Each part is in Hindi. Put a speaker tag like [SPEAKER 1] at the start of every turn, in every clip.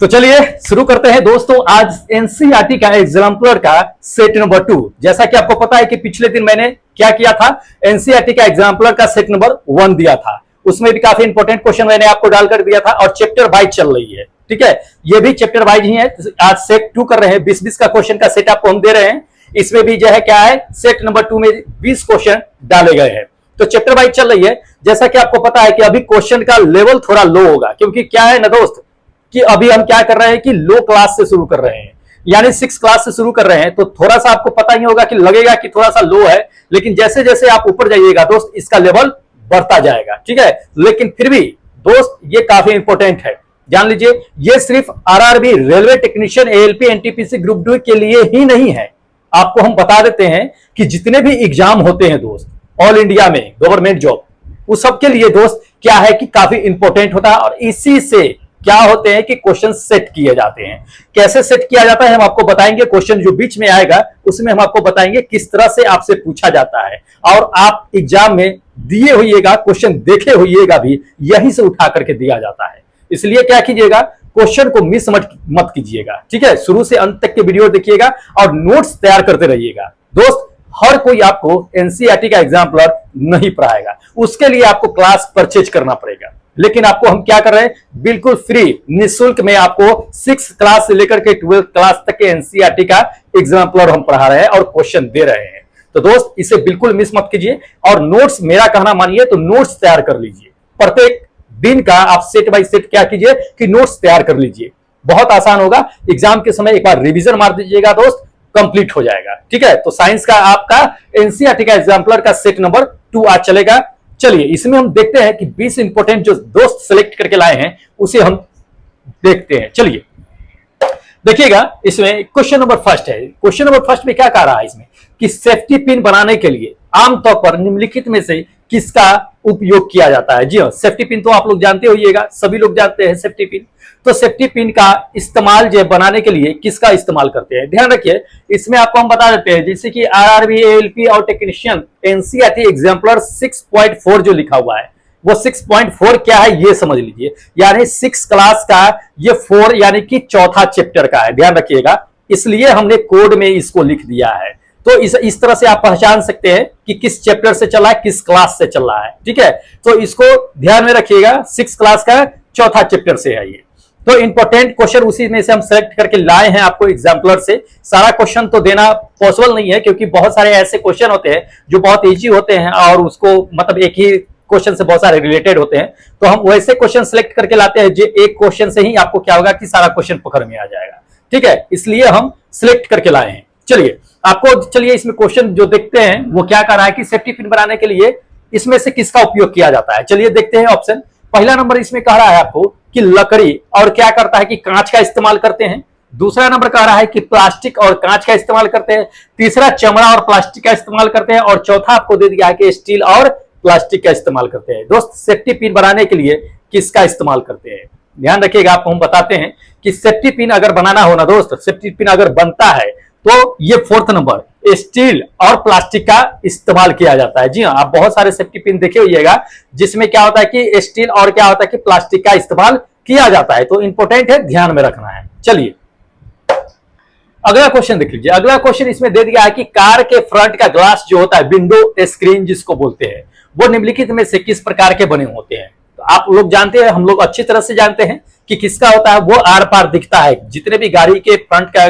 [SPEAKER 1] तो चलिए शुरू करते हैं दोस्तों। आज एनसीईआरटी का एग्जाम्पलर का सेट नंबर 2। जैसा कि आपको पता है कि पिछले दिन मैंने क्या किया था, एनसीईआरटी का एग्जाम्पलर का सेट नंबर 1 दिया था। उसमें भी काफी इंपॉर्टेंट क्वेश्चन मैंने आपको डालकर दिया था और चैप्टर वाइज चल रही है। ठीक है, ये भी चैप्टर वाइज ही है। आज सेट 2 कर रहे हैं, 20-20 का क्वेश्चन का सेट आपको हम दे रहे हैं। इसमें भी जो है क्या है, सेट नंबर 2 में 20 क्वेश्चन डाले गए हैं। तो चैप्टर वाइज चल रही है। जैसा कि आपको पता है कि अभी क्वेश्चन का लेवल थोड़ा लो होगा, क्योंकि क्या है ना दोस्त कि अभी हम क्या कर रहे हैं कि लो क्लास से शुरू कर रहे हैं, यानी 6 क्लास से शुरू कर रहे हैं। तो थोड़ा सा आपको पता ही होगा कि लगेगा कि थोड़ा सा लो है, लेकिन जैसे जैसे आप ऊपर जाइएगा दोस्त इसका लेवल बढ़ता जाएगा। ठीक है, लेकिन फिर भी दोस्त ये काफी इंपॉर्टेंट है, जान लीजिए। ये सिर्फ RRB, railway technician, ALP, NTPC group 2 के लिए ही नहीं है। आपको हम बता देते हैं कि जितने भी एग्जाम होते हैं दोस्त ऑल इंडिया में गवर्नमेंट जॉब, उस सबके लिए दोस्त क्या है कि काफी इंपॉर्टेंट होता है। और इसी से क्या होते हैं कि क्वेश्चन सेट किए जाते हैं। कैसे सेट किया जाता है हम आपको बताएंगे। क्वेश्चन जो बीच में आएगा उसमें हम आपको बताएंगे किस तरह से आपसे पूछा जाता है, और आप एग्जाम में दिए होइएगा, क्वेश्चन देखे होइएगा भी, यहीं से उठा करके दिया जाता है। इसलिए क्या कीजिएगा, क्वेश्चन को मिस मत कीजिएगा। ठीक है, शुरू से अंत तक के वीडियो देखिएगा और नोट्स तैयार करते रहिएगा। दोस्त हर कोई आपको एनसीईआरटी का एग्जाम्पलर नहीं पढ़ाएगा, उसके लिए आपको क्लास परचेज करना पड़ेगा। लेकिन आपको हम क्या कर रहे हैं, बिल्कुल फ्री निःशुल्क में आपको 6 क्लास से लेकर के 12 क्लास तक के एनसीईआरटी का एग्जाम्पलर हम पढ़ा रहे हैं और क्वेश्चन दे रहे हैं। तो दोस्त इसे बिल्कुल मिस मत कीजिए, और नोट्स मेरा कहना मानिए तो नोट्स तैयार कर लीजिए। प्रत्येक दिन का आप सेट बाय सेट क्या कीजिए कि नोट्स तैयार कर लीजिए। बहुत आसान होगा, एग्जाम के समय एक बार रिवीजन मार दीजिएगा दोस्त, कंप्लीट हो जाएगा। ठीक है, तो साइंस का आपका एनसीईआरटी का एग्जाम्पलर का सेट नंबर 2 आज चलेगा। चलिए इसमें हम देखते हैं कि 20 इंपोर्टेंट जो दोस्त सेलेक्ट करके लाए हैं उसे हम देखते हैं। चलिए देखिएगा, इसमें क्वेश्चन नंबर फर्स्ट है। क्वेश्चन नंबर फर्स्ट में क्या कह रहा है इसमें कि सेफ्टी पिन बनाने के लिए आमतौर पर निम्नलिखित में से किसका उपयोग किया जाता है। जी हाँ, सेफ्टी पिन तो आप लोग जानते होइएगा, सभी लोग जानते हैं सेफ्टी पिन। तो सेफ्टी पिन का इस्तेमाल जो बनाने के लिए किसका इस्तेमाल करते हैं, ध्यान रखिए। इसमें आपको हम बता देते हैं, जैसे कि आरआरबी, एएलपी और टेक्नीशियन एनसीईआरटी एग्जाम्पलर 6.4 जो लिखा हुआ है, वो 6.4 क्या है ये समझ लीजिए। यानी 6 क्लास का ये 4 यानी कि चौथा चैप्टर का है, ध्यान रखिएगा। इसलिए हमने कोड में इसको लिख दिया है। तो इस तरह से आप पहचान सकते हैं कि किस चैप्टर से चला है, किस क्लास से चल रहा है। ठीक है, तो इसको ध्यान में रखिएगा, 6 क्लास का चौथा चैप्टर से है ये। तो इंपॉर्टेंट क्वेश्चन उसी में से हम सेलेक्ट करके लाए हैं आपको एग्जाम्पलर से। सारा क्वेश्चन तो देना पॉसिबल नहीं है, क्योंकि बहुत सारे ऐसे क्वेश्चन होते हैं जो बहुत इजी होते हैं और उसको मतलब एक ही क्वेश्चन से बहुत सारे रिलेटेड होते हैं। तो हम वैसे क्वेश्चन सेलेक्ट करके लाते हैं जो एक क्वेश्चन से ही आपको क्या होगा कि सारा क्वेश्चन पकड़ में आ जाएगा। ठीक है, इसलिए हम सिलेक्ट करके लाए हैं। चलिए चलिए इसमें क्वेश्चन जो देखते हैं वो क्या कर रहा है कि सेफ्टी पिन बनाने के लिए इसमें से किसका उपयोग किया जाता है। चलिए देखते हैं ऑप्शन। पहला नंबर इसमें कह रहा है आपको कि लकड़ी और क्या करता है कि कांच का इस्तेमाल करते हैं। दूसरा नंबर कह रहा है कि प्लास्टिक और कांच का इस्तेमाल करते हैं। तीसरा चमड़ा और प्लास्टिक का इस्तेमाल करते हैं, और चौथा आपको दे दिया है कि स्टील और प्लास्टिक का इस्तेमाल करते हैं। दोस्त सेफ्टी पिन बनाने के लिए किसका इस्तेमाल करते हैं, ध्यान रखिएगा। आपको हम बताते हैं कि सेफ्टी पिन अगर बनाना हो ना दोस्त, सेफ्टी पिन अगर बनता है तो ये 4th नंबर स्टील और प्लास्टिक का इस्तेमाल किया जाता है। जी हाँ, आप बहुत सारे सेफ्टी पिन देखे होइएगा जिसमें क्या होता है कि स्टील और क्या होता है कि प्लास्टिक का इस्तेमाल किया जाता है। तो इंपॉर्टेंट है, ध्यान में रखना है। चलिए अगला क्वेश्चन देख लीजिए। अगला क्वेश्चन इसमें दे दिया है कि कार के फ्रंट का ग्लास जो होता है, विंडो स्क्रीन जिसको बोलते हैं, वो निम्नलिखित में से किस प्रकार के बने होते हैं। तो आप लोग जानते हैं, हम लोग अच्छी तरह से जानते हैं कि किसका होता है, वो आर पार दिखता है। जितने भी गाड़ी के फ्रंट का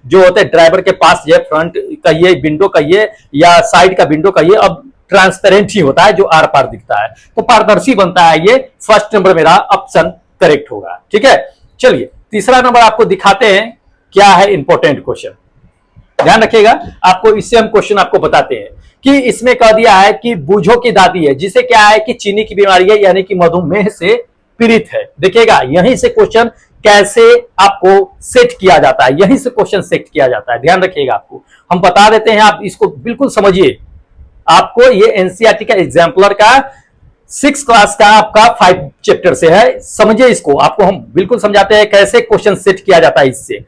[SPEAKER 1] जो होते हैं, ड्राइवर के पास ये फ्रंट का ये विंडो का ये या साइड का विंडो का ये अब ट्रांसपेरेंट ही होता है, जो आर पार दिखता है, तो पारदर्शी बनता है। ये फर्स्ट नंबर मेरा ऑप्शन करेक्ट होगा। ठीक है, चलिए तीसरा नंबर आपको दिखाते हैं क्या है इंपॉर्टेंट क्वेश्चन, ध्यान रखिएगा। आपको इससे हम क्वेश्चन आपको बताते हैं कि इसमें कह दिया है कि बूझों की दादी है, जिसे क्या है कि चीनी की बीमारी है, यानी कि मधुमेह से पीड़ित है। देखिएगा यहीं से क्वेश्चन कैसे आपको सेट किया जाता है, यहीं से क्वेश्चन सेट किया जाता है, ध्यान रखिएगा। आपको हम बता देते हैं, आप इसको बिल्कुल समझिए। आपको ये एनसीईआरटी का एग्जाम्पलर का 6 क्लास का आपका 5 चैप्टर से है, समझिए इसको। आपको हम बिल्कुल समझाते हैं कैसे क्वेश्चन सेट किया जाता है इससे।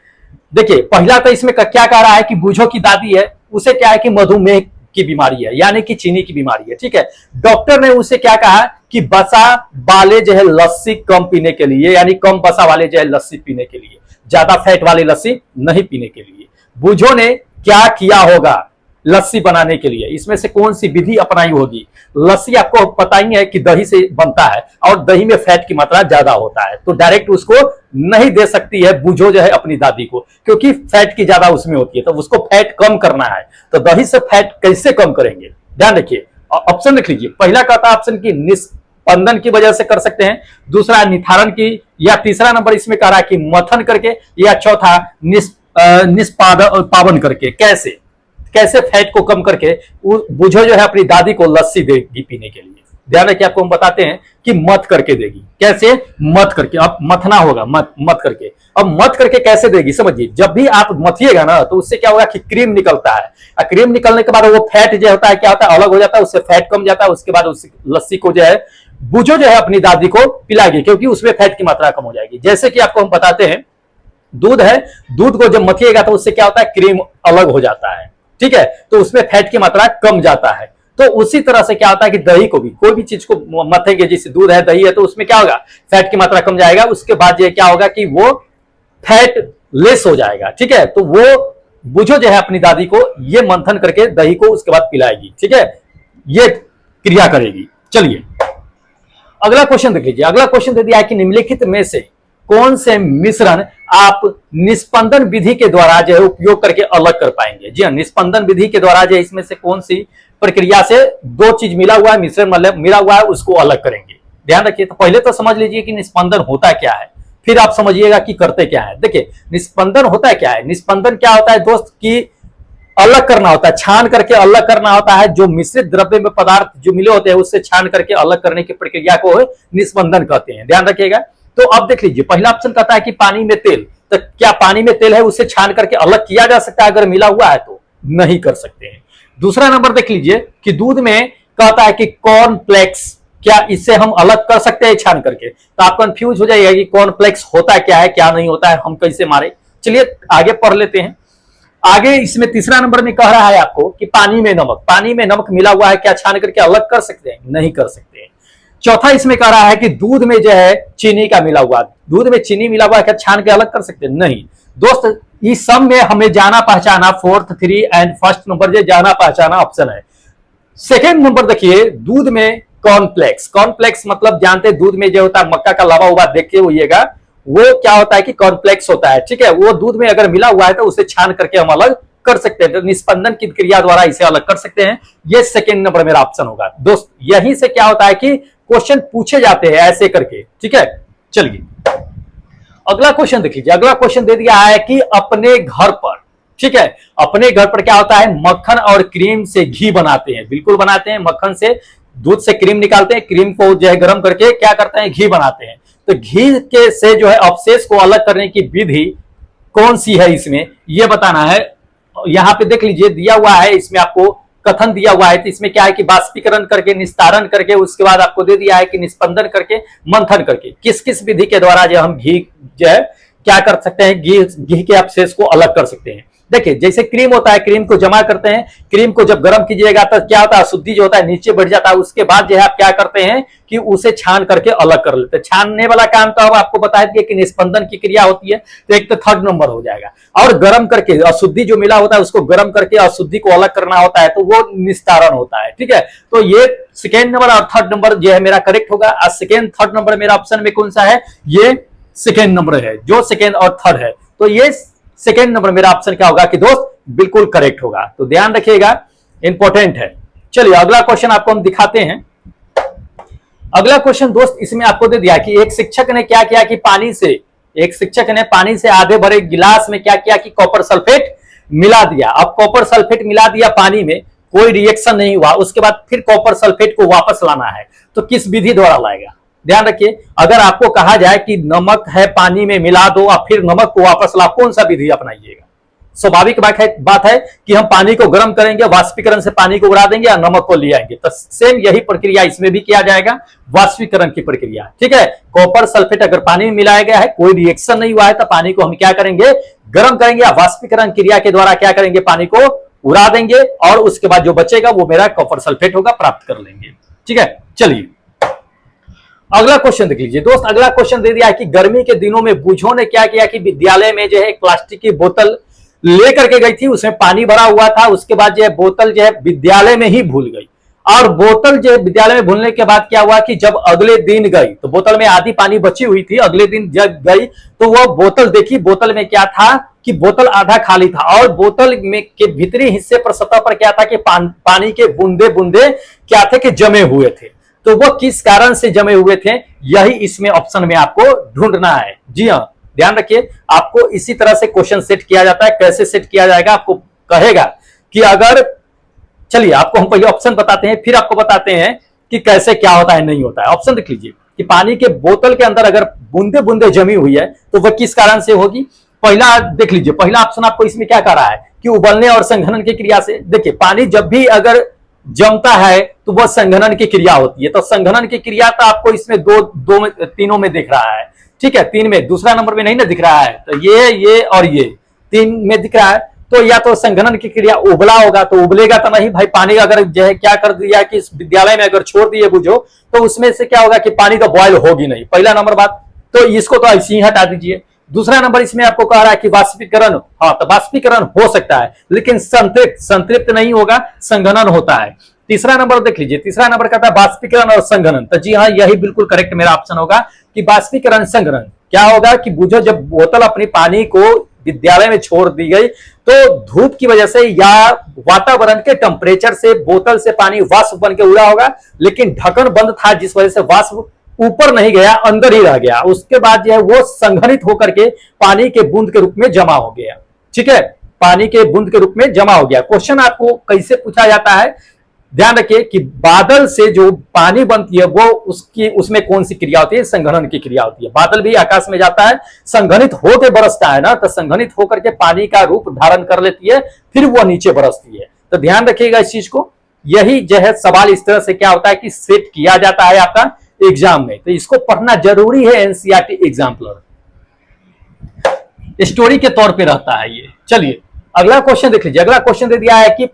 [SPEAKER 1] देखिए पहला तो इसमें क्या कह रहा है कि बूझों की दादी है, उसे क्या है कि मधुमेह की बीमारी है, यानी कि चीनी की बीमारी है। ठीक है, डॉक्टर ने उसे क्या कहा कि बसा वाले जो है लस्सी कम पीने के लिए, यानी कम बसा वाले जो है लस्सी पीने के लिए, ज्यादा फैट वाली लस्सी नहीं पीने के लिए। बूझो ने क्या किया होगा लस्सी बनाने के लिए, इसमें से कौन सी विधि अपनाई होगी। लस्सी आपको पता ही है कि दही से बनता है और दही में फैट की मात्रा ज्यादा होता है, तो डायरेक्ट उसको नहीं दे सकती है बूझो जो है अपनी दादी को, क्योंकि फैट की ज्यादा उसमें होती है, तो उसको फैट कम करना है। तो दही से फैट कैसे कम करेंगे, ध्यान रखिए। ऑप्शन लिख लीजिए। पहला कहता है ऑप्शन की निस्पंदन की वजह से कर सकते हैं, दूसरा निथारण की, या तीसरा नंबर इसमें कह रहा है कि मथन करके, या चौथा निष्पादन करके। कैसे कैसे फैट को कम करके बूझो जो है अपनी दादी को लस्सी देगी पीने के लिए। ध्यान रखिए, आपको हम बताते हैं कि मथ करके देगी। कैसे? मथ करके। अब मथना होगा, मथ करके। अब मथ करके कैसे देगी समझिए। जब भी आप मथिएगा ना तो उससे क्या होगा कि क्रीम निकलता है, और क्रीम निकलने के बाद वो फैट जो होता है क्या होता है, अलग हो जाता है, उससे फैट कम जाता है। उसके बाद उस लस्सी को जो है बूझो जो है अपनी दादी को पिलाएगी, क्योंकि उसमें फैट की मात्रा कम हो जाएगी। जैसे कि आपको हम बताते हैं, दूध है, दूध को जब मथिएगा तो उससे क्या होता है, क्रीम अलग हो जाता है। ठीक है, तो उसमें फैट की मात्रा कम जाता है। तो उसी तरह से क्या होता है कि दही को भी, कोई भी चीज को मथेंगे, जैसे दूध है, दही है, तो उसमें क्या होगा, फैट की मात्रा कम जाएगा। उसके बाद ये क्या होगा कि वो फैट लेस हो जाएगा। ठीक है, तो वो बूझो जो है अपनी दादी को ये मंथन करके दही को उसके बाद पिलाएगी। ठीक है, ये क्रिया करेगी। चलिए अगला क्वेश्चन देख लीजिए। अगला क्वेश्चन दे दिया है कि निम्नलिखित में से कौन से मिश्रण आप निस्पंदन विधि के द्वारा जो है उपयोग करके अलग कर पाएंगे। जी हाँ, निस्पंदन विधि के द्वारा जो है इसमें से कौन सी प्रक्रिया से दो चीज मिला हुआ है, मिश्रण मतलब मिला हुआ है, उसको अलग करेंगे। ध्यान रखिए। तो पहले तो समझ लीजिए कि निस्पंदन होता क्या है, फिर आप समझिएगा कि करते क्या है। देखिए निस्पंदन होता क्या है। निस्पंदन क्या होता है दोस्त, की अलग करना होता है, छान करके अलग करना होता है। जो मिश्रित द्रव्य में पदार्थ जो मिले होते हैं उससे छान करके अलग करने की प्रक्रिया को निस्पंदन कहते हैं। ध्यान रखिएगा। तो अब देख लीजिए, पहला ऑप्शन कहता है कि पानी में तेल, तो क्या पानी में तेल है उसे छान करके अलग किया जा सकता है अगर मिला हुआ है तो? नहीं कर सकते हैं। दूसरा नंबर देख लीजिए कि दूध में कहता है कि कॉर्नफ्लेक्स, क्या इससे हम अलग कर सकते हैं छान करके? तो आप कंफ्यूज हो जाइएगा कि कॉर्नफ्लेक्स होता क्या है, क्या नहीं होता है, हम कैसे मारे। चलिए आगे पढ़ लेते हैं। आगे इसमें तीसरा नंबर में कह रहा है आपको कि पानी में नमक, पानी में नमक मिला हुआ है, क्या छान करके अलग कर सकते हैं? नहीं कर सकते हैं। चौथा इसमें कह रहा है कि दूध में जो है चीनी का मिला हुआ, दूध में चीनी मिला हुआ है, क्या छान के अलग कर सकते हैं? नहीं। दोस्त इस सब में हमें जाना पहचाना, fourth, three and first number जो जाना पहचाना ऑप्शन है। सेकेंड नंबर देखिए, दूध में कॉर्नफ्लेक्स, कॉर्नफ्लेक्स मतलब जानते हैं दूध में जो होता है मक्का का लावा हुआ, देखिए होइएगा, वो क्या होता है कि कॉर्नफ्लेक्स होता है। ठीक है, वो दूध में अगर मिला हुआ है तो उसे छान करके हम अलग कर सकते हैं, तो निस्पंदन की क्रिया द्वारा इसे अलग कर सकते हैं। ये सेकेंड नंबर मेरा ऑप्शन होगा। दोस्त यहीं से क्या होता है कि क्वेश्चन पूछे जाते हैं ऐसे करके। ठीक है, चलिए अगला क्वेश्चन देख लीजिए। अगला क्वेश्चन दे दिया है कि अपने घर पर, ठीक है, अपने घर पर क्या होता है, मक्खन और क्रीम से घी बनाते हैं। बिल्कुल बनाते हैं, मक्खन से, दूध से क्रीम निकालते हैं, क्रीम को जो है गर्म करके क्या करते हैं, घी बनाते हैं। तो घी के से जो है अवशेष को अलग करने की विधि कौन सी है, इसमें ये बताना है। यहां पे देख लीजिए दिया हुआ है, इसमें आपको कथन दिया हुआ है। तो इसमें क्या है कि बाष्पीकरण करके, निस्तारण करके, उसके बाद आपको दे दिया है कि निस्पंदन करके, मंथन करके, किस किस विधि के द्वारा जो हम घी जो है क्या कर सकते हैं, घी के अवशेष को अलग कर सकते हैं। देखिए जैसे क्रीम होता है, क्रीम को जमा करते हैं, क्रीम को जब गर्म कीजिएगा तो क्या होता है, अशुद्धि जो होता है नीचे बढ़ जाता है। उसके बाद जो है आप क्या करते हैं कि उसे छान करके अलग कर लेते हैं। छानने वाला काम तो अब आपको बता दिया कि निस्पंदन की क्रिया होती है, तो एक तो थर्ड नंबर हो जाएगा। और गर्म करके अशुद्धि जो मिला होता है उसको गर्म करके अशुद्धि को अलग करना होता है, तो वो निस्तारण होता है। ठीक है, तो ये सेकेंड नंबर और थर्ड नंबर जो है मेरा करेक्ट होगा। और सेकेंड थर्ड नंबर मेरा ऑप्शन में कौन सा है, ये सेकेंड नंबर है, जो सेकेंड और थर्ड है। तो ये सेकेंड नंबर मेरा ऑप्शन क्या होगा कि दोस्त बिल्कुल करेक्ट होगा। तो ध्यान रखिएगा, इंपॉर्टेंट है। चलिए अगला क्वेश्चन आपको हम दिखाते हैं। अगला क्वेश्चन दोस्त इसमें आपको दे दिया कि एक शिक्षक ने क्या किया कि पानी से आधे भरे गिलास में क्या किया कि कॉपर सल्फेट मिला दिया। अब कॉपर सल्फेट मिला दिया पानी में, कोई रिएक्शन नहीं हुआ। उसके बाद फिर कॉपर सल्फेट को वापस लाना है, तो किस विधि द्वारा लाएगा? ध्यान रखिए, अगर आपको कहा जाए कि नमक है पानी में मिला दो और फिर नमक को वापस ला, कौन सा विधि अपनाइएगा? स्वाभाविक बात है कि हम पानी को गर्म करेंगे, वाष्पीकरण से पानी को उड़ा देंगे और नमक को ले आएंगे। तो सेम यही प्रक्रिया इसमें भी किया जाएगा, वाष्पीकरण की प्रक्रिया। ठीक है, कॉपर सल्फेट अगर पानी में मिलाया गया है, कोई रिएक्शन नहीं हुआ है, तो पानी को हम क्या करेंगे, गर्म करेंगे या वाष्पीकरण क्रिया के द्वारा क्या करेंगे, पानी को उड़ा देंगे और उसके बाद जो बचेगा वो मेरा कॉपर सल्फेट होगा, प्राप्त कर लेंगे। ठीक है, चलिए अगला क्वेश्चन देख लीजिए दोस्त। अगला क्वेश्चन दे दिया है कि गर्मी के दिनों में बूझों ने क्या किया कि विद्यालय में जो है एक प्लास्टिक की बोतल लेकर के गई थी, उसमें पानी भरा हुआ था। उसके बाद जो है बोतल जो है विद्यालय में ही भूल गई, और बोतल जो है विद्यालय में भूलने के बाद क्या हुआ कि जब अगले दिन गई तो बोतल में आधी पानी बची हुई थी। अगले दिन जब गई तो वह बोतल देखी, बोतल में क्या था कि बोतल आधा खाली था, और बोतल में के भीतरी हिस्से पर, सतह पर क्या था कि पानी के बूंदे बूंदे क्या थे कि जमे हुए थे। तो वो किस कारण से जमे हुए थे, यही इसमें ऑप्शन में आपको ढूंढना है। जी हाँ, ध्यान रखिए, आपको इसी तरह से क्वेश्चन सेट किया जाता है। कैसे सेट किया जाएगा, आपको कहेगा कि अगर, चलिए आपको हम पहले ऑप्शन बताते हैं, फिर आपको बताते हैं कि कैसे क्या होता है नहीं होता है। ऑप्शन देख लीजिए कि पानी के बोतल के अंदर अगर बूंदे बूंदे जमी हुई है तो वह किस कारण से होगी। पहला देख लीजिए, पहला ऑप्शन आपको इसमें क्या कह रहा है कि उबलने और संघनन की क्रिया से। देखिए पानी जब भी अगर जमता है तो वह संघनन की क्रिया होती है, तो संघनन की क्रिया तो आपको इसमें तीनों में दिख रहा है। ठीक है, तीन में, दूसरा नंबर में नहीं ना दिख रहा है, तो ये और ये तीन में दिख रहा है। तो या तो संघनन की क्रिया उबला होगा, तो उबलेगा तो नहीं भाई, पानी अगर जो है क्या कर दिया कि इस विद्यालय में अगर छोड़ दिए बुझो तो उसमें से क्या होगा कि पानी तो बॉयल होगी नहीं, पहला नंबर बात। तो इसको तो ऐसे ही हटा दीजिए। दूसरा नंबर इसमें आपको कह रहा है कि वाष्पीकरण, हाँ तो वाष्पीकरण हो सकता है लेकिन संतृप्त नहीं होगा, संघनन होता है। तीसरा नंबर देख लीजिए, तीसरा नंबर कहता है वाष्पीकरण और संघनन, तो जी हाँ यही बिल्कुल करेक्ट मेरा ऑप्शन होगा कि वाष्पीकरण संघनन। क्या होगा कि बुझो जब बोतल अपनी पानी को विद्यालय में छोड़ दी गई तो धूप की वजह से या वातावरण के टेम्परेचर से बोतल से पानी वाष्प बन के उड़ा होगा, लेकिन ढक्कन बंद था जिस वजह से वाष्प ऊपर नहीं गया, अंदर ही रह गया। उसके बाद जो है वो संघनित होकर के पानी के बूंद के रूप में जमा हो गया। ठीक है, पानी के बूंद के रूप में जमा हो गया। क्वेश्चन आपको कैसे पूछा जाता है, ध्यान रखिए कि बादल से जो पानी बनती है वो उसमें कौन सी क्रिया होती है, संघनन की क्रिया होती है। बादल भी आकाश में जाता है, संघनित होकर बरसता है ना, तो संघनित होकर के पानी का रूप धारण कर लेती है, फिर वो नीचे बरसती है। तो ध्यान रखिएगा इस चीज को। यही जो है सवाल इस तरह से क्या होता है कि सेट किया जाता है आपका एग्जाम में, तो इसको पढ़ना जरूरी है। एनसीईआरटी एग्जाम्पलर स्टोरी के तौर पे रहता है ये। चलिए अगला क्वेश्चन देख लीजिए। अगला क्वेश्चन दे दिया है कि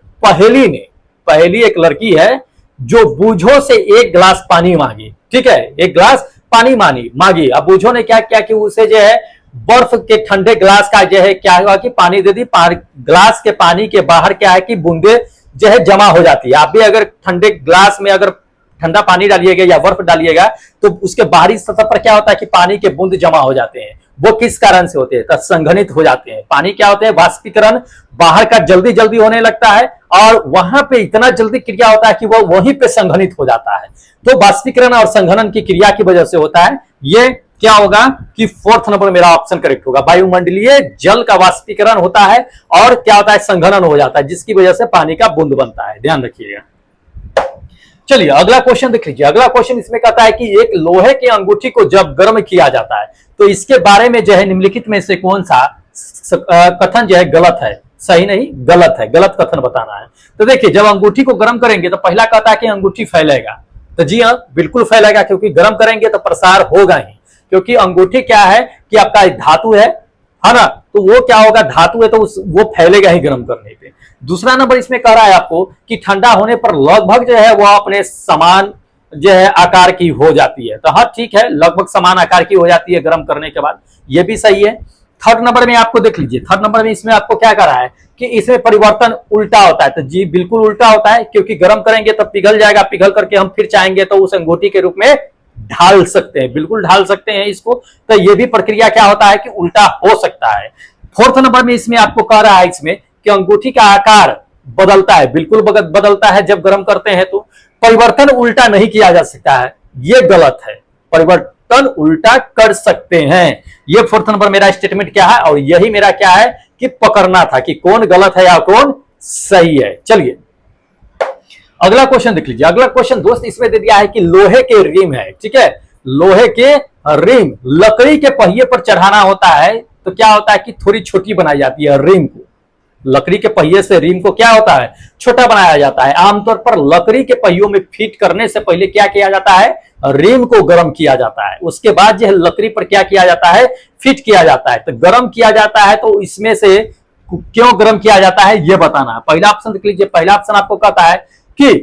[SPEAKER 1] पहली एक लड़की है जो बूझो से एक गिलास पानी मांगी। ठीक है, एक गिलास पानी मांगी। अब बूझो ने क्या किया कि उसे जो है बर्फ के ठंडे गिलास का जो है क्या हुआ कि पानी दे दी। गिलास के पानी के बाहर क्या है कि बूंदे जो है जमा हो जाती है। आप भी अगर ठंडे गिलास में अगर ठंडा पानी डालिएगा या बर्फ डालिएगा तो उसके बाहरी सतह पर क्या होता है कि पानी के बूंद जमा हो जाते हैं। वो किस कारण से होते हैं, तो संघनित हो जाते हैं। पानी क्या होते हैं, वाष्पीकरण बाहर का जल्दी जल्दी होने लगता है और वहां पे इतना जल्दी क्रिया होता है कि वो वहीं पे संघनित हो जाता है। तो वाष्पीकरण और संघनन की क्रिया की वजह से होता है। ये क्या होगा कि फोर्थ नंबर मेरा ऑप्शन करेक्ट होगा। वायुमंडलीय जल का वाष्पीकरण होता है और क्या होता है, संघनन हो जाता है, जिसकी वजह से पानी का बूंद बनता है। ध्यान रखिएगा। चलिए अगला क्वेश्चन देख लीजिए। अगला क्वेश्चन इसमें कहता है कि एक लोहे की अंगूठी को जब गर्म किया जाता है तो इसके बारे में जो है निम्नलिखित में से कौन सा कथन जो है गलत है, सही नहीं गलत है, गलत कथन बताना है। तो देखिए जब अंगूठी को गर्म करेंगे तो पहला कहता है कि अंगूठी फैलेगा, तो जी हाँ बिल्कुल फैलेगा, क्योंकि गर्म करेंगे तो प्रसार होगा ही, क्योंकि अंगूठी क्या है कि आपका धातु है ना, तो वो क्या होगा, धातु है तो वो फैलेगा ही गर्म करने पे। दूसरा नंबर इसमें कह रहा है आपको कि ठंडा होने पर लगभग जो है वो अपने समान जो है आकार की हो जाती है। तो हाँ ठीक है, लगभग समान आकार की हो जाती है गर्म करने के बाद, ये भी सही है। थर्ड नंबर में आपको देख लीजिए, थर्ड नंबर में इसमें आपको क्या कर रहा है कि इसमें परिवर्तन उल्टा होता है। तो जी बिल्कुल उल्टा होता है, क्योंकि गर्म करेंगे तो पिघल जाएगा, पिघल करके हम फिर चाहेंगे तो उस अंगूठी के रूप में ढाल सकते हैं, बिल्कुल ढाल सकते हैं इसको। तो ये भी प्रक्रिया क्या होता है कि उल्टा हो सकता है। फोर्थ नंबर में इसमें आपको कह रहा है इसमें कि अंगूठी का आकार बदलता है, बिल्कुल बदलता है जब गर्म करते हैं। तो परिवर्तन उल्टा नहीं किया जा सकता है, ये गलत है। परिवर्तन उल्टा कर सकते हैं, ये फोर्थ नंबर मेरा स्टेटमेंट क्या है, और यही मेरा क्या है कि पकड़ना था कि कौन गलत है या कौन सही है। चलिए अगला क्वेश्चन देख लीजिए। अगला क्वेश्चन दोस्त इसमें दे दिया है कि लोहे के रिम है। ठीक है, लोहे के रिम लकड़ी के पहिए पर चढ़ाना होता है तो क्या होता है कि थोड़ी छोटी बनाई जाती है रिम को। लकड़ी के पहिए से रिम को क्या होता है, छोटा बनाया जाता है। आमतौर पर लकड़ी के पहियों में फिट करने से पहले क्या किया जाता है, रिम को गर्म किया जाता है। उसके बाद यह लकड़ी पर क्या किया जाता है, फिट किया जाता है। तो गर्म किया जाता है तो इसमें से क्यों गर्म किया जाता है ये बताना है। पहला ऑप्शन देख लीजिए, पहला ऑप्शन आपको कहता है कि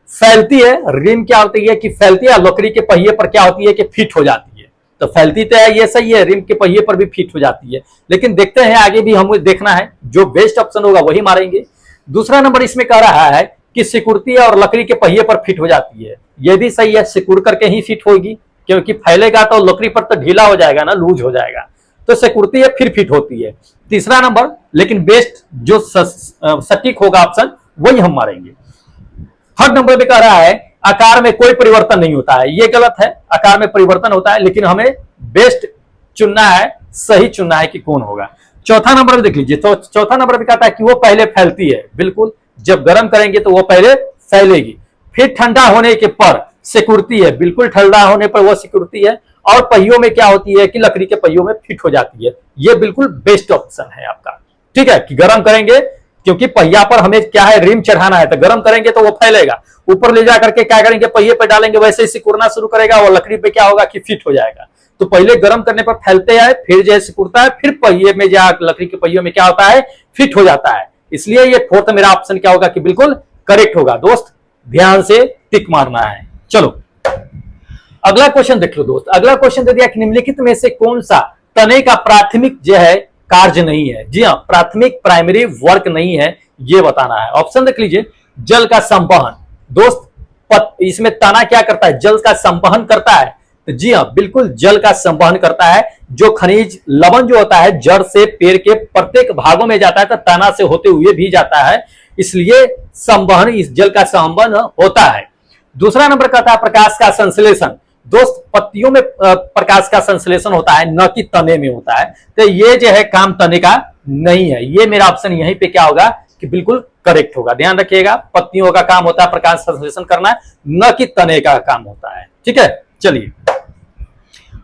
[SPEAKER 1] फैलती है, रिम क्या होती है कि फैलती है, लकड़ी के पहिए पर क्या होती है कि फिट हो जाती है। तो फैलती तो है, ये सही है, रिम के पहिए पर भी फिट हो जाती है। लेकिन देखते हैं आगे भी हमें देखना है, जो बेस्ट ऑप्शन होगा वही मारेंगे। दूसरा नंबर इसमें कह रहा है कि सिकुड़ती है और लकड़ी के पहिए पर फिट हो जाती है। ये भी सही है, सिकुड़ करके ही फिट होगी, क्योंकि फैलेगा तो लकड़ी पर तो ढीला हो जाएगा ना, लूज हो जाएगा। तो सिकुड़ती है फिर फिट होती है। तीसरा नंबर, लेकिन बेस्ट जो सटीक होगा ऑप्शन वही हम मारेंगे। थर्ड नंबर पे कह रहा है आकार में कोई परिवर्तन नहीं होता है। ये गलत है, आकार में परिवर्तन होता है, लेकिन हमें बेस्ट चुनना है, सही चुनना है कि कौन होगा। चौथा नंबर देख लीजिए, तो चौथा नंबर पे कहता है कि वो पहले फैलती है। बिल्कुल, जब गर्म करेंगे तो वो पहले फैलेगी, फिर ठंडा होने के पर सिकुड़ती है। बिल्कुल, ठंडा होने पर वो सिकुड़ती है, और पहियों में क्या होती है कि लकड़ी के पहियों में फिट हो जाती है। ये बिल्कुल बेस्ट ऑप्शन है आपका। ठीक है, कि गर्म करेंगे, क्योंकि पहिया पर हमें क्या है, रिम चढ़ाना है, तो गर्म करेंगे तो वो फैलेगा, ऊपर ले जा करके क्या करेंगे, पहिए पे डालेंगे, वैसे ही सिकुड़ना शुरू करेगा, और लकड़ी पे क्या होगा कि फिट हो जाएगा। तो पहले गर्म करने पर फैलते हैं, फिर जो है सिकुड़ता है, फिर पहिए में जा लकड़ी के पहियों में क्या होता है, फिट हो जाता है। इसलिए ये फोर्थ मेरा ऑप्शन क्या होगा कि बिल्कुल करेक्ट होगा। दोस्त ध्यान से टिक मारना है। चलो अगला क्वेश्चन देख लो दोस्त। अगला क्वेश्चन दे दिया कि निम्नलिखित में से कौन सा तने का प्राथमिक जो है कार्य नहीं है। जी हाँ, प्राथमिक प्राइमरी वर्क नहीं है, ये बताना है। ऑप्शन देख लीजिए, जल का संवहन। दोस्त इसमें तना क्या करता है, जल का संवहन करता है। तो जी हाँ, बिल्कुल जल का संवहन करता है। जो खनिज लवण जो होता है जड़ से पेड़ के प्रत्येक भागों में जाता है, तो तना से होते हुए भी जाता है, इसलिए संवहन, इस जल का संवहन होता है। दूसरा नंबर कहता है प्रकाश का संश्लेषण। दोस्त पत्तियों में प्रकाश का संश्लेषण होता है, न कि तने में होता है। तो ये जो है काम तने का नहीं है। ये मेरा ऑप्शन यहीं पे क्या होगा कि बिल्कुल करेक्ट होगा। ध्यान रखिएगा, पत्तियों का काम होता है प्रकाश संश्लेषण करना, न कि तने का काम होता है। ठीक है, चलिए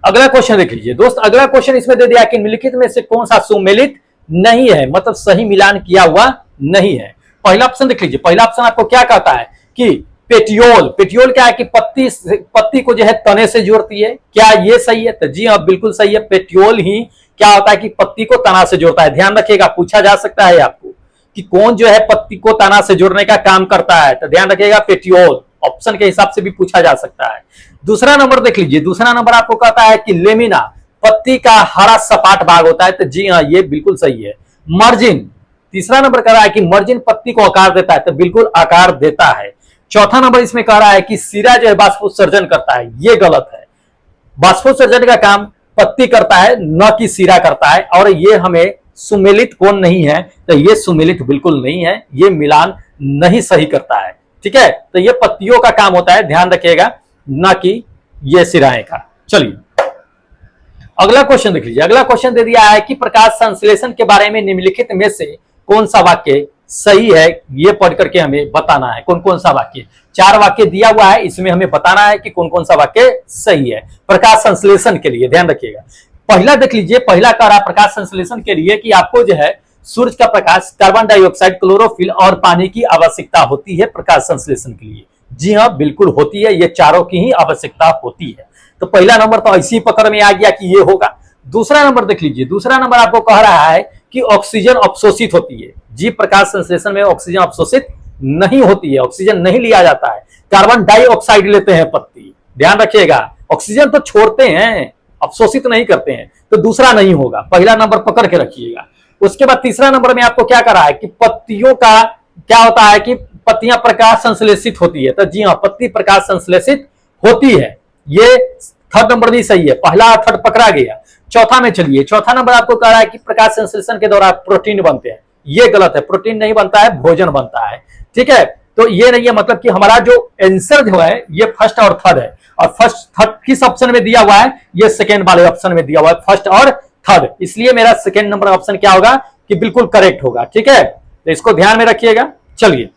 [SPEAKER 1] अगला क्वेश्चन देख लीजिए दोस्त। अगला क्वेश्चन इसमें दे दिया कि निम्नलिखित में से कौन सा सुमेलित नहीं है, मतलब सही मिलान किया हुआ नहीं है। पहला ऑप्शन देख लीजिए। पहला ऑप्शन आपको क्या कहता है कि पेटियोल। पेटियोल क्या है कि पत्ती को जो है तने से जोड़ती है। क्या ये सही है? तो जी हाँ, बिल्कुल सही है। पेटियोल ही क्या होता है कि पत्ती को तना से जोड़ता है। ध्यान रखिएगा, पूछा जा सकता है आपको कि कौन जो है पत्ती को तना से जोड़ने का काम करता है, तो ध्यान रखिएगा पेटियोल। ऑप्शन के हिसाब से भी पूछा जा सकता है। दूसरा नंबर देख लीजिए। दूसरा नंबर आपको कहता है कि लेमिना पत्ती का हरा सपाट भाग होता है, तो जी हाँ, ये बिल्कुल सही है। मार्जिन, तीसरा नंबर कह रहा है कि मार्जिन पत्ती को आकार देता है, तो बिल्कुल आकार देता है। चौथा नंबर इसमें कह रहा है कि सिरा जो है बाष्पोत्सर्जन करता है, ये गलत है। बाष्पोत्सर्जन का काम पत्ती करता है, न कि सिरा करता है। और ये हमें सुमेलित कौन नहीं है, तो ये सुमेलित बिल्कुल नहीं है, ये मिलान नहीं सही करता है। ठीक है, तो ये पत्तियों का काम होता है, ध्यान रखिएगा, ना कि ये सिराएं का। चलिए अगला क्वेश्चन देख लीजिए। अगला क्वेश्चन दे दिया है कि प्रकाश संश्लेषण के बारे में निम्नलिखित में से कौन सा वाक्य सही है, ये पढ़ करके हमें बताना है। कौन कौन सा वाक्य, 4 वाक्य दिया हुआ है, इसमें हमें बताना है कि कौन कौन सा वाक्य सही है प्रकाश संश्लेषण के लिए। ध्यान रखिएगा, पहला देख लीजिए। पहला कह रहा है प्रकाश संश्लेषण के लिए कि आपको जो है सूर्य का प्रकाश, कार्बन डाइऑक्साइड, क्लोरोफिल और पानी की आवश्यकता होती है प्रकाश संश्लेषण के लिए। जी हाँ, बिल्कुल होती है, ये चारों की ही आवश्यकता होती है। तो पहला नंबर तो ऐसी पकड़ में आ गया कि ये होगा। दूसरा नंबर देख लीजिए। दूसरा नंबर आपको कह रहा है कि ऑक्सीजन अवशोषित होती है। जी, प्रकाश संश्लेषण में ऑक्सीजन अवशोषित नहीं होती है, ऑक्सीजन नहीं लिया जाता है, कार्बन डाइऑक्साइड लेते हैं पत्ती। ध्यान रखिएगा, ऑक्सीजन तो छोड़ते हैं, अवशोषित नहीं करते हैं। तो दूसरा नहीं होगा, पहला नंबर पकड़ के रखिएगा। उसके बाद तीसरा नंबर में आपको क्या करा है कि पत्तियों का क्या होता है कि पत्तियां प्रकाश संश्लेषित होती है। तो जी हाँ, पत्ती प्रकाश संश्लेषित होती है। ये थर्ड नंबर भी सही है, पहला और थर्ड पकड़ा गया। चौथा में चलिए। चौथा नंबर आपको कह रहा है कि प्रकाश संश्लेषण के दौरान प्रोटीन बनते हैं। ये गलत है, प्रोटीन नहीं बनता है, भोजन बनता है। ठीक है, तो ये नहीं है, मतलब कि हमारा जो आंसर जो है ये फर्स्ट और थर्ड है, और फर्स्ट थर्ड किस ऑप्शन में दिया हुआ है, ये सेकेंड वाले ऑप्शन में दिया हुआ है, फर्स्ट और थर्ड। इसलिए मेरा सेकेंड नंबर ऑप्शन क्या होगा कि बिल्कुल करेक्ट होगा। ठीक है, तो इसको ध्यान में रखिएगा। चलिए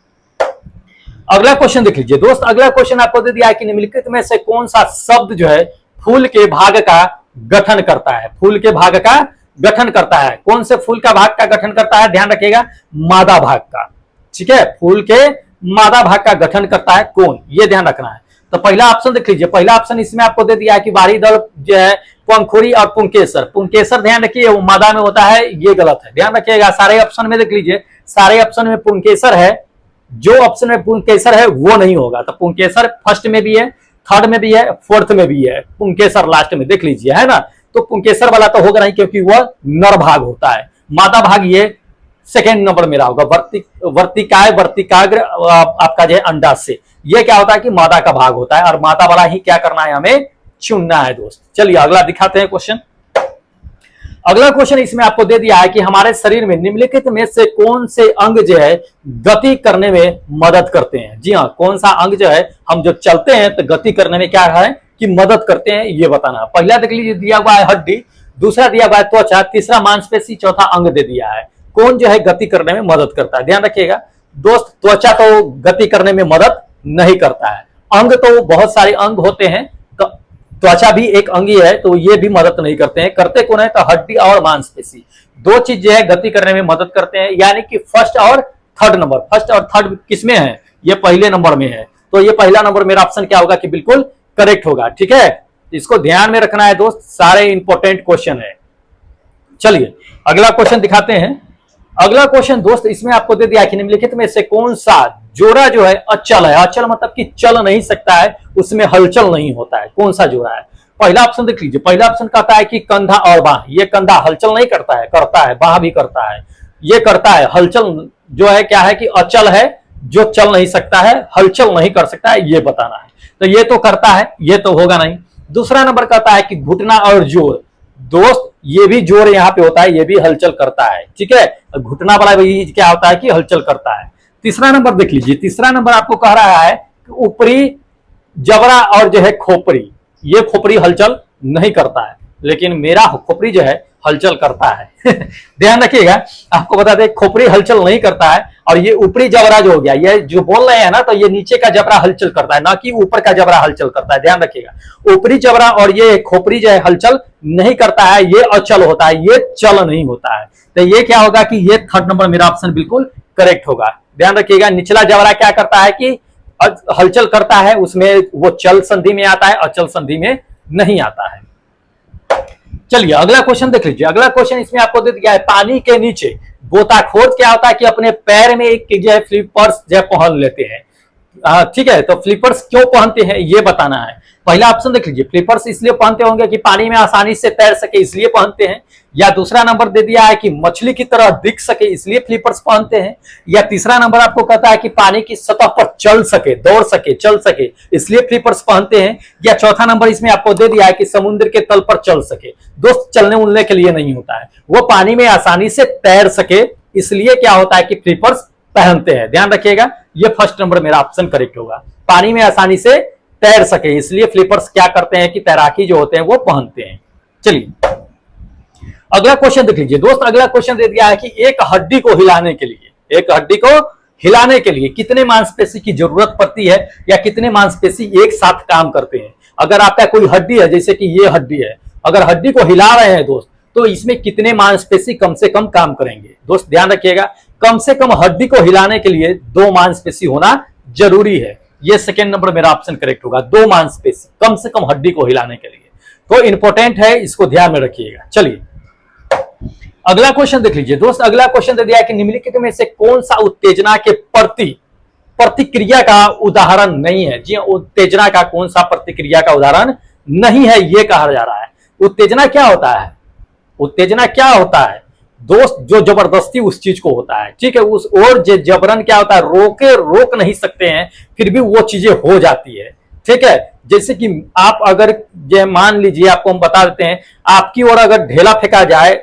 [SPEAKER 1] अगला क्वेश्चन देख लीजिए दोस्त। अगला क्वेश्चन आपको दे दिया है कि निम्नलिखित में से कौन सा शब्द जो है फूल के भाग का गठन करता है। फूल के भाग का गठन करता है। कौन से फूल का भाग का गठन करता है? ध्यान रखिएगा, मादा भाग का। ठीक है, फूल के मादा भाग का गठन करता है कौन, ये ध्यान रखना है। तो पहला ऑप्शन देख लीजिए, पहला ऑप्शन इसमें आपको दे दिया है कि बाहरी दल जो है पंखुड़ी और पुंकेसर। पुंकेसर ध्यान रखिए वो मादा में होता है, ये गलत है, ध्यान रखिएगा। सारे ऑप्शन में देख लीजिए, सारे ऑप्शन में पुंकेसर है, जो ऑप्शन में पुंकेसर है वो नहीं होगा। तो पुंकेसर फर्स्ट में भी है, थर्ड में भी है, फोर्थ में भी है, पुंकेसर लास्ट में देख लीजिए, है ना। तो पुंकेसर वाला तो होगा नहीं क्योंकि वह नर भाग होता है। मादा भाग ये सेकेंड नंबर मेरा होगा। वर्तिकाय वर्तिकाग्र आपका जो है अंडा से, ये क्या होता है कि मादा का भाग होता है और मादा वाला ही क्या करना है, हमें चुनना है दोस्त। चलिए अगला दिखाते हैं क्वेश्चन। अगला क्वेश्चन इसमें आपको दे दिया है कि हमारे शरीर में निम्नलिखित में से कौन से अंग जो है गति करने में मदद करते हैं। जी हाँ, कौन सा अंग जो है हम जो चलते हैं तो गति करने में क्या है कि मदद करते हैं, ये बताना। पहला देख लीजिए दिया हुआ है हड्डी, दूसरा दिया हुआ है त्वचा, तीसरा मांसपेशी, चौथा अंग दे दिया है। कौन जो है गति करने में मदद करता है, ध्यान रखिएगा दोस्त। त्वचा तो गति करने में मदद नहीं करता है। अंग तो बहुत सारे अंग होते हैं, तो त्वचा भी एक अंग ही है, तो ये भी मदद नहीं करते हैं। करते कौन है, तो हड्डी और मांसपेशी, दो चीज जो है गति करने में मदद करते हैं। यानी कि फर्स्ट और थर्ड नंबर, फर्स्ट और थर्ड किसमें है, ये पहले नंबर में है। तो ये पहला नंबर मेरा ऑप्शन क्या होगा कि बिल्कुल करेक्ट होगा। ठीक है, इसको ध्यान में रखना है दोस्त, सारे इंपॉर्टेंट क्वेश्चन है। चलिए अगला क्वेश्चन दिखाते हैं। अगला क्वेश्चन दोस्त इसमें आपको दे दिया कि निम्नलिखित में से कौन सा जोड़ा जो है अचल है। अचल मतलब कि चल नहीं सकता है, उसमें हलचल नहीं होता है। कौन सा जोड़ा है, पहला ऑप्शन देख लीजिए। पहला ऑप्शन कहता है कि कंधा और बाह। ये कंधा हलचल नहीं करता है, करता है, बाह भी करता है, ये करता है। हलचल जो है क्या है कि अचल है, जो चल नहीं सकता है, हलचल नहीं कर सकता है, ये बताना है। तो ये तो करता है, ये तो होगा नहीं। दूसरा नंबर कहता है कि घुटना और जोर। दोस्त ये भी जोर यहाँ पे होता है, ये भी हलचल करता है। ठीक है, घुटना वाला भी क्या होता है कि हलचल करता है। तीसरा नंबर देख लीजिए, तीसरा नंबर आपको कह रहा है कि ऊपरी जबड़ा और जो है खोपड़ी, ये खोपड़ी हलचल नहीं करता है, लेकिन मेरा खोपड़ी जो है हलचल करता है। ध्यान रखिएगा, आपको बता दें खोपड़ी हलचल नहीं करता है, और ये ऊपरी जबड़ा जो हो गया, ये जो बोल रहे हैं ना, तो ये नीचे का जबड़ा हलचल करता है, ना कि ऊपर का जबड़ा हलचल करता है। ध्यान रखिएगा, ऊपरी जबड़ा और ये खोपड़ी जो है हलचल नहीं करता है, ये अचल होता है, ये चल नहीं होता है। तो ये क्या होगा कि ये थर्ड नंबर मेरा ऑप्शन बिल्कुल करेक्ट होगा। ध्यान रखिएगा, निचला जबड़ा क्या करता है कि हलचल करता है, उसमें वो चल संधि में आता है, अचल संधि में नहीं आता है। चलिए अगला क्वेश्चन देख लीजिए। अगला क्वेश्चन इसमें आपको दे दिया है पानी के नीचे गोताखोर क्या होता है कि अपने पैर में एक जो है फ्लिपर्स जो है पहन लेते हैं। ठीक है, तो फ्लिपर्स क्यों पहनते हैं ये बताना है। पहला ऑप्शन देख लीजिए, फ्लिपर्स इसलिए पहनते होंगे कि पानी में आसानी से तैर सके इसलिए पहनते हैं, या दूसरा नंबर दे दिया है कि मछली की तरह दिख सके इसलिए फ्लिपर्स पहनते हैं, या तीसरा नंबर आपको कहता है कि पानी की सतह पर चल सके, दौड़ सके, चल सके इसलिए फ्लिपर्स पहनते हैं, या चौथा नंबर इसमें आपको दे दिया है कि समुद्र के तल पर चल सके। दोस्त चलने उलने के लिए नहीं होता है, वो पानी में आसानी से तैर सके इसलिए क्या होता है कि फ्लिपर्स पहनते हैं। ध्यान रखिएगा, ये फर्स्ट नंबर मेरा ऑप्शन करेक्ट होगा। पानी में आसानी से तैर सके इसलिए फ्लिपर्स क्या करते हैं कि तैराकी जो होते हैं वो पहनते हैं। चलिए अगला क्वेश्चन देख लीजिए दोस्त। अगला क्वेश्चन दे दिया है कि एक हड्डी को हिलाने के लिए, एक हड्डी को हिलाने के लिए कितने मांसपेशी की जरूरत पड़ती है, या कितने मांसपेशी एक साथ काम करते हैं। अगर आपका कोई हड्डी है, जैसे कि ये हड्डी है, अगर हड्डी को हिला रहे हैं दोस्त, तो इसमें कितने मांसपेशी कम से कम काम करेंगे। दोस्त ध्यान रखिएगा, कम से कम हड्डी को हिलाने के लिए 2 मांसपेशी होना जरूरी है। ये सेकेंड नंबर मेरा ऑप्शन करेक्ट होगा, 2 मांसपेशी कम से कम हड्डी को हिलाने के लिए, तो इंपॉर्टेंट है, इसको ध्यान में रखिएगा। चलिए अगला क्वेश्चन देख लीजिए दोस्त। अगला क्वेश्चन दे दिया है कि निम्नलिखित में से कौन सा उत्तेजना के प्रतिक्रिया का उदाहरण नहीं है। जी उत्तेजना का कौन सा प्रतिक्रिया का उदाहरण नहीं है, ये कहा जा रहा है। उत्तेजना क्या होता है, उत्तेजना क्या होता है दोस्त, जो जबरदस्ती उस चीज को होता है। ठीक है, उस और जबरन क्या होता है, रोक नहीं सकते हैं, फिर भी वो चीजें हो जाती है। ठीक है, जैसे कि आप अगर मान लीजिए, आपको हम बता देते हैं, आपकी ओर अगर ढेला फेंका जाए,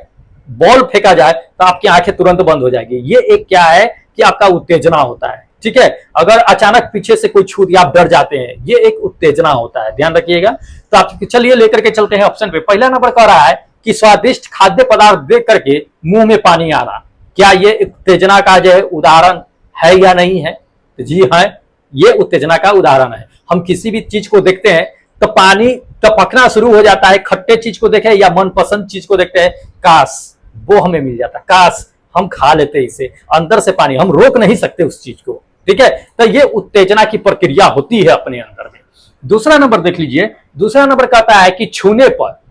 [SPEAKER 1] बॉल फेंका जाए, तो आपकी आंखें तुरंत बंद हो जाएगी। ये एक क्या है कि आपका उत्तेजना होता है। ठीक है, अगर अचानक पीछे से कोई छू दिया, आप डर जाते हैं, ये एक उत्तेजना होता है, ध्यान रखिएगा। तो आप चलिए लेकर के चलते हैं ऑप्शन पे। पहला नंबर कह रहा है कि स्वादिष्ट खाद्य पदार्थ देख करके मुंह में पानी आना, क्या ये उत्तेजना का जो है उदाहरण है या नहीं है। तो जी हाँ, ये उत्तेजना का उदाहरण है। हम किसी भी चीज को देखते हैं तो पानी टपकना शुरू हो जाता है, खट्टे चीज को देखें या मनपसंद चीज को देखते हैं, काश वो हमें मिल जाता, काश हम खा लेते इसे, अंदर से पानी, हम रोक नहीं सकते उस चीज को। ठीक है, तो ये उत्तेजना की प्रक्रिया होती है अपने अंदर में। दूसरा नंबर देख लीजिए, दूसरा नंबर कहता है कि छूने पर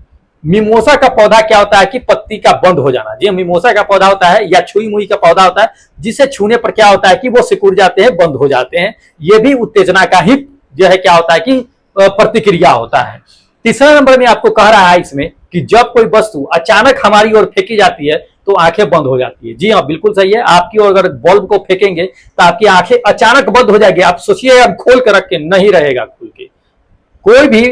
[SPEAKER 1] मिमोसा का पौधा क्या होता है कि पत्ती का बंद हो जाना। जी मिमोसा का पौधा होता है या छुई मुई का पौधा होता है जिसे छूने पर क्या होता है कि वो सिकुड़ जाते हैं, बंद हो जाते हैं। ये भी उत्तेजना का ही जो है क्या होता है कि प्रतिक्रिया होता है। तीसरा नंबर में आपको कह रहा है इसमें कि जब कोई वस्तु अचानक हमारी ओर फेंकी जाती है तो आंखें बंद हो जाती है। जी हाँ बिल्कुल सही है, आपकी ओर अगर बल्ब को फेंकेंगे तो आपकी आंखें अचानक बंद हो जाएगी। आप सोचिए अब खोल कर रख के नहीं रहेगा खुल के। कोई भी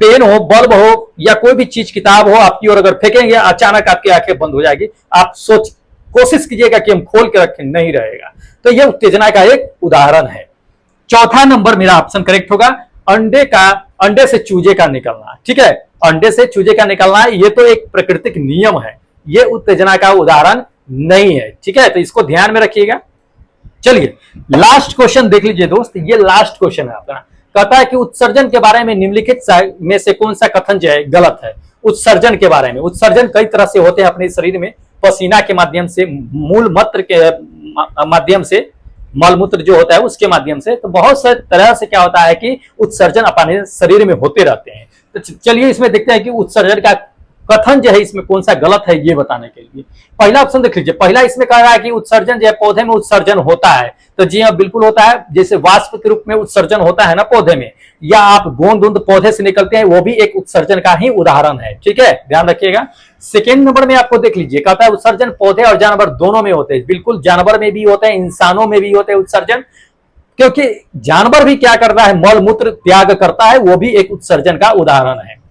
[SPEAKER 1] पेन हो, बल्ब हो या कोई भी चीज किताब हो आपकी ओर अगर फेंकेंगे अचानक आपकी आंखें बंद हो जाएगी। आप कोशिश कीजिएगा कि हम खोल के रखें, नहीं रहेगा। तो यह उत्तेजना का एक उदाहरण है। चौथा नंबर मेरा ऑप्शन करेक्ट होगा, अंडे से चूजे का निकलना। ठीक है, अंडे से चूजे का निकलना ये तो एक प्राकृतिक नियम है, ये उत्तेजना का उदाहरण नहीं है। ठीक है, तो इसको ध्यान में रखिएगा। चलिए लास्ट क्वेश्चन देख लीजिए दोस्त, ये लास्ट क्वेश्चन है अपना। कहता है कि उत्सर्जन के बारे में निम्नलिखित में से कौन सा कथन जो है गलत है। उत्सर्जन के बारे में, उत्सर्जन कई तरह से होते हैं अपने शरीर में, पसीना के माध्यम से, मूल मूत्र के माध्यम से, मलमूत्र जो होता है उसके माध्यम से। तो बहुत सारे तरह से क्या होता है कि उत्सर्जन अपने शरीर में होते रहते हैं। तो चलिए इसमें देखते हैं कि उत्सर्जन का कथन जो है इसमें कौन सा गलत है ये बताने के लिए। पहला ऑप्शन देख लीजिए, पहला इसमें कह रहा है कि उत्सर्जन जो है पौधे में उत्सर्जन होता है। तो जी हाँ बिल्कुल होता है, जैसे वाष्प के रूप में उत्सर्जन होता है ना पौधे में, या आप गोंद पौधे से निकलते हैं, वो भी एक उत्सर्जन का ही उदाहरण है। ठीक है, ध्यान रखिएगा। सेकेंड नंबर में आपको देख लीजिए, कहता है उत्सर्जन पौधे और जानवर दोनों में होते हैं। बिल्कुल, जानवर में भी होते हैं, इंसानों में भी होते हैं उत्सर्जन, क्योंकि जानवर भी क्या करता है, मल मूत्र त्याग करता है, वो भी एक उत्सर्जन का उदाहरण है।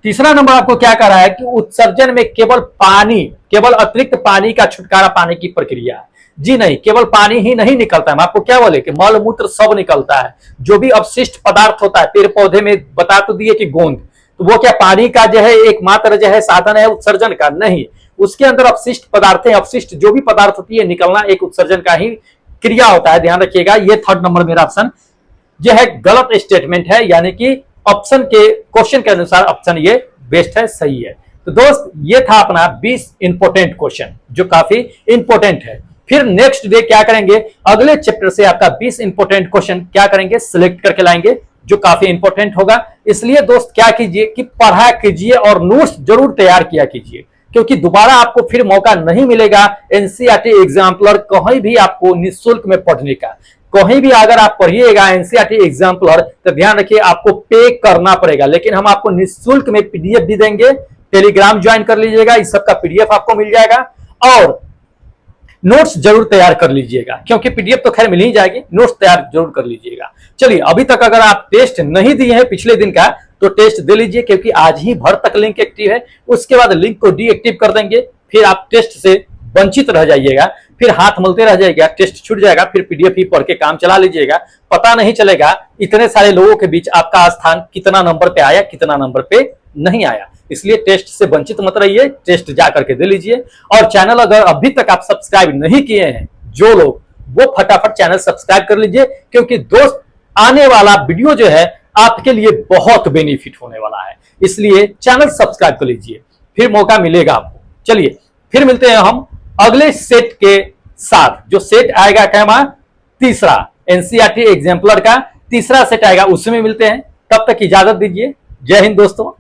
[SPEAKER 1] तीसरा नंबर आपको क्या कह रहा है कि उत्सर्जन में केवल अतिरिक्त पानी का छुटकारा पाने की प्रक्रिया है। जी नहीं, केवल पानी ही नहीं निकलता है। हम आपको क्या बोले कि मल मूत्र सब निकलता है, जो भी अवशिष्ट पदार्थ होता है। पेड़ पौधे में बता तो दिए कि गोंद, तो वो क्या पानी का जो है एकमात्र जो है साधन है उत्सर्जन का? नहीं, उसके अंदर अवशिष्ट पदार्थ, अवशिष्ट जो भी पदार्थ होती है निकलना एक उत्सर्जन का ही क्रिया होता है। ध्यान रखिएगा, ये थर्ड नंबर मेरा ऑप्शन जो है गलत स्टेटमेंट है, यानी कि ऑप्शन के क्वेश्चन के अनुसार ऑप्शन ये बेस्ट है, सही है। तो दोस्त ये था अपना 20 इंपोर्टेंट क्वेश्चन जो काफी इंपोर्टेंट है। फिर नेक्स्ट डे क्या करेंगे, अगले चैप्टर से आपका 20 इंपोर्टेंट क्वेश्चन क्या करेंगे, सिलेक्ट करके लाएंगे जो काफी इंपोर्टेंट होगा। इसलिए दोस्त क्या कीजिए कि पढ़ा कीजिए और नोट्स जरूर तैयार किया कीजिए, क्योंकि दोबारा आपको फिर मौका नहीं मिलेगा एनसीईआरटी एग्जाम्पलर कहीं भी आपको निःशुल्क में पढ़ने का। कहीं भी अगर आप पढ़िएगा एनसीईआरटी एग्जाम्पलर तो ध्यान रखिए आपको पे करना पड़ेगा, लेकिन हम आपको निःशुल्क में पीडीएफ भी देंगे। टेलीग्राम ज्वाइन कर लीजिएगा, इस सब का पीडीएफ आपको मिल जाएगा। और नोट्स जरूर तैयार कर लीजिएगा, क्योंकि पीडीएफ तो खैर मिल ही जाएगी, नोट्स तैयार जरूर कर लीजिएगा। चलिए, अभी तक अगर आप टेस्ट नहीं दिए हैं पिछले दिन का तो टेस्ट दे लीजिए, क्योंकि आज ही भर तक लिंक एक्टिव है। उसके बाद लिंक को डीएक्टिव कर देंगे, फिर आप टेस्ट से वंचित रह जाइएगा, फिर हाथ मलते रह जाएगा, टेस्ट छूट जाएगा, फिर पीडीएफ ही पढ़ के काम चला लीजिएगा। पता नहीं चलेगा इतने सारे लोगों के बीच आपका स्थान कितना नंबर पे आया, कितना नंबर पे नहीं आया। इसलिए टेस्ट से वंचित मत रहिए, टेस्ट जा करके दे लीजिए। और चैनल अगर अभी तक आप सब्सक्राइब नहीं किए हैं जो लोग, वो फटाफट चैनल सब्सक्राइब कर लीजिए, क्योंकि दोस्त आने वाला वीडियो जो है आपके लिए बहुत बेनिफिट होने वाला है। इसलिए चैनल सब्सक्राइब कर लीजिए, फिर मौका मिलेगा आपको। चलिए फिर मिलते हैं हम अगले सेट के साथ, जो सेट आएगा क्या, तीसरा एनसीईआरटी एग्जाम्पलर का तीसरा सेट आएगा, उसमें मिलते हैं। तब तक इजाजत दीजिए। जय हिंद दोस्तों।